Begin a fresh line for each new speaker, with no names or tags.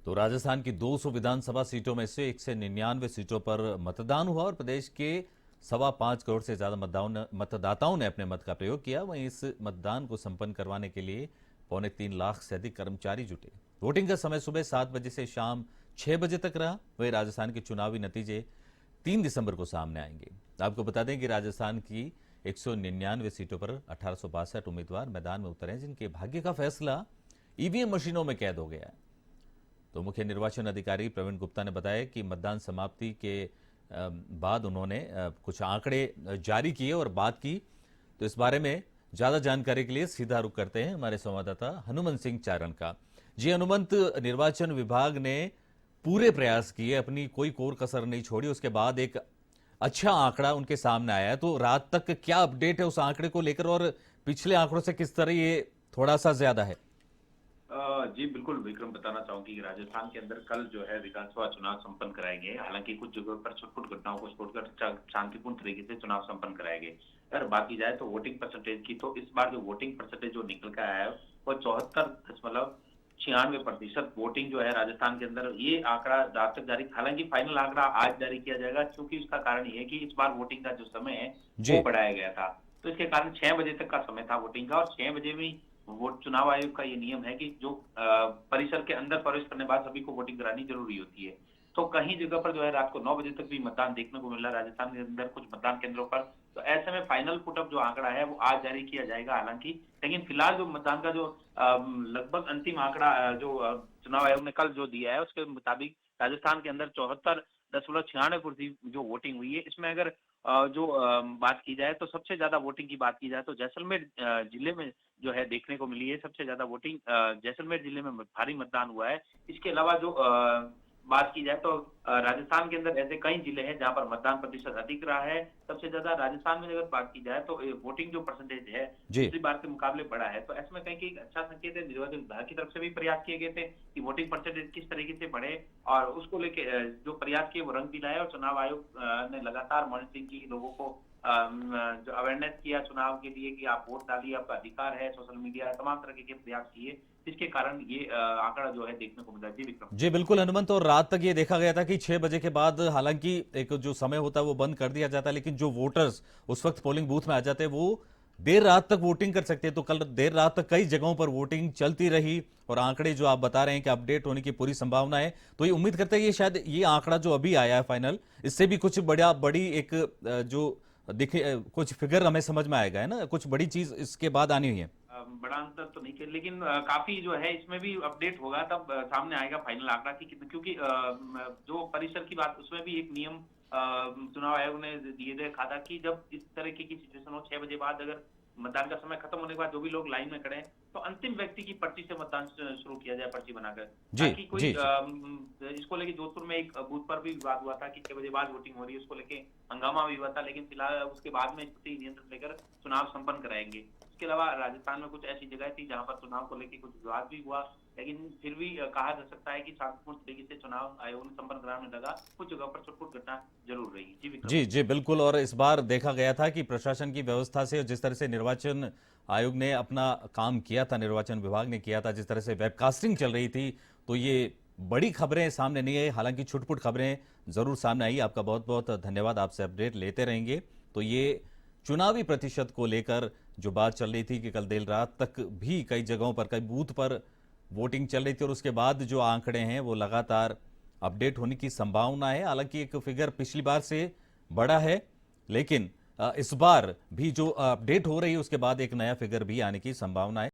तो राजस्थान की 200 विधानसभा सीटों में से 199 सीटों पर मतदान हुआ और प्रदेश के 5.25 करोड़ से ज्यादा मतदाताओं ने अपने मत का प्रयोग किया। वहीं इस मतदान को संपन्न करवाने के लिए 3.25 लाख से अधिक कर्मचारी जुटे। वोटिंग का समय सुबह 7 बजे से शाम 6 बजे तक रहा। वहीं राजस्थान के चुनावी नतीजे 3 दिसंबर को सामने आएंगे। आपको बता दें कि राजस्थान की 199 सीटों पर 1862 उम्मीदवार मैदान में उतरे हैं, जिनके भाग्य का फैसला ईवीएम मशीनों में कैद हो गया है। तो मुख्य निर्वाचन अधिकारी प्रवीण गुप्ता ने बताया कि मतदान समाप्ति के बाद उन्होंने कुछ आंकड़े जारी किए और बात की। तो इस बारे में ज्यादा जानकारी के लिए सीधा रुख करते हैं हमारे संवाददाता हनुमंत सिंह चारण का। जी हनुमंत, निर्वाचन विभाग ने पूरे प्रयास किए, अपनी कोई कोर कसर नहीं छोड़ी, उसके बाद एक अच्छा आंकड़ा उनके सामने आया है। तो रात तक क्या अपडेट है उस आंकड़े को लेकर और पिछले आंकड़ों से किस तरह ये थोड़ा सा ज्यादा है?
जी बिल्कुल विक्रम, बताना चाहूंगी कि राजस्थान के अंदर कल जो है विधानसभा चुनाव संपन्न कराए गए। हालांकि कुछ जगहों पर छुटपुट घटनाओं को छोड़कर शांतिपूर्ण तरीके से चुनाव संपन्न कराए गए। अगर बात की जाए तो वोटिंग परसेंटेज की, तो इस बार जो वोटिंग परसेंटेज जो निकल कर आया है वो 74.96% वोटिंग जो है राजस्थान के अंदर। ये आंकड़ा रात तक जारी, हालांकि फाइनल आंकड़ा आज जारी किया जाएगा, क्योंकि उसका कारण ये है कि इस बार वोटिंग का जो समय है वो
जी।
बढ़ाया गया था। तो इसके कारण 6 बजे तक का समय था वोटिंग का, और 6 बजे में वोट चुनाव आयोग का ये नियम है कि जो परिसर के अंदर प्रवेश करने के बाद सभी को वोटिंग करानी जरूरी होती है। तो कहीं जगह पर जो है रात को 9 बजे तक भी मतदान देखने को मिल रहा है राजस्थान के अंदर कुछ मतदान केंद्रों पर। तो ऐसे में फाइनल पुटअप जो आंकड़ा है वो आज जारी किया जाएगा हालांकि, लेकिन फिलहाल जो मतदान का जो लगभग अंतिम आंकड़ा जो चुनाव आयोग ने कल जो दिया है उसके मुताबिक राजस्थान के अंदर 74.96% जो वोटिंग हुई है। इसमें अगर जो बात की जाए तो सबसे ज्यादा वोटिंग की बात की जाए तो जैसलमेर जिले में जो है देखने को मिली है। सबसे ज्यादा वोटिंग जैसलमेर जिले में भारी मतदान हुआ है। इसके अलावा जो बात की जाए तो राजस्थान के अंदर ऐसे कई जिले हैं जहां पर मतदान प्रतिशत अधिक रहा है। सबसे ज्यादा राजस्थान में अगर बात की जाए तो वोटिंग जो परसेंटेज है
जी।
पिछली बार के मुकाबले बढ़ा है। तो ऐसे में कहीं एक अच्छा संकेत है। निर्वाचन विभाग की तरफ से भी प्रयास किए गए थे कि वोटिंग परसेंटेज किस तरीके से बढ़े, और उसको लेके जो प्रयास किए वो रंग भी लाए। और चुनाव आयोग ने लगातार मॉनिटरिंग की, लोगों को जो अवेयरनेस किया चुनाव के लिए कि आप वोट डालिए, आपका अधिकार है। सोशल मीडिया तमाम तरह के प्रयास किए, जिसके कारण ये आंकड़ा जो है देखने को मिला। जी विक्रम।
जी बिल्कुल हनुमंत, और रात तक ये देखा गया था कि 6 बजे के बाद हालांकि एक जो समय होता है वो बंद कर दिया जाता है, लेकिन जो वोटर्स उस वक्त पोलिंग बूथ में आ जाते हैं वो देर रात तक वोटिंग कर सकते हैं। तो कल देर रात तक कई जगहों पर वोटिंग चलती रही और आंकड़े जो आप बता रहे हैं कि अपडेट होने की पूरी संभावना है। तो ये उम्मीद करते हैं ये शायद ये आंकड़ा जो अभी आया है फाइनल, इससे भी कुछ बड़ी एक जो दिखे कुछ फिगर हमें समझ में आएगा, है ना? कुछ बड़ी चीज इसके बाद आनी हुई है।
बड़ा अंतर तो नहीं किया, लेकिन काफी जो है इसमें भी अपडेट होगा तब सामने आएगा फाइनल आंकड़ा की कितना। क्योंकि जो परिसर की बात, उसमें भी एक नियम चुनाव आयोग ने दिए देखा था कि जब इस तरह की सिचुएशन हो 6 बजे बाद, अगर मतदान का समय खत्म होने के बाद जो भी लोग लाइन में खड़े हैं तो अंतिम व्यक्ति की पर्ची से मतदान शुरू किया जाए, पर्ची बनाकर,
जी
ताकि कोई
जी जी।
इसको लेके जोधपुर में एक बूथ पर भी विवाद हुआ था कि 6 बजे बाद वोटिंग हो रही है, उसको लेके हंगामा भी हुआ था। लेकिन फिलहाल उसके बाद में स्थिति नियंत्रण लेकर चुनाव संपन्न कराएंगे। इसके अलावा राजस्थान में कुछ ऐसी जगह थी जहां पर चुनाव को लेकर कुछ विवाद भी हुआ, लेकिन फिर भी कहा जा सकता है कि शांतिपूर्ण तरीके से चुनाव आयोग ने संपन्न कराने लगा। कुछ जगह पर छुटपुट घटना जरूर रही। जी विक्रम।
जी जी बिल्कुल, और इस बार देखा गया था कि प्रशासन की व्यवस्था से, जिस तरह से निर्वाचन आयोग ने अपना काम किया था, निर्वाचन विभाग ने किया था, जिस तरह से वेबकास्टिंग चल रही थी, तो ये बड़ी खबरें सामने नहीं आई। हालांकि छुटपुट खबरें जरूर सामने आई। आपका बहुत बहुत धन्यवाद, आपसे अपडेट लेते रहेंगे। तो ये चुनावी प्रतिशत को लेकर जो बात चल रही थी कि कल देर रात तक भी कई जगहों पर, कई बूथ पर वोटिंग चल रही थी और उसके बाद जो आंकड़े हैं वो लगातार अपडेट होने की संभावना है। हालांकि एक फिगर पिछली बार से बड़ा है, लेकिन इस बार भी जो अपडेट हो रही है उसके बाद एक नया फिगर भी आने की संभावना है।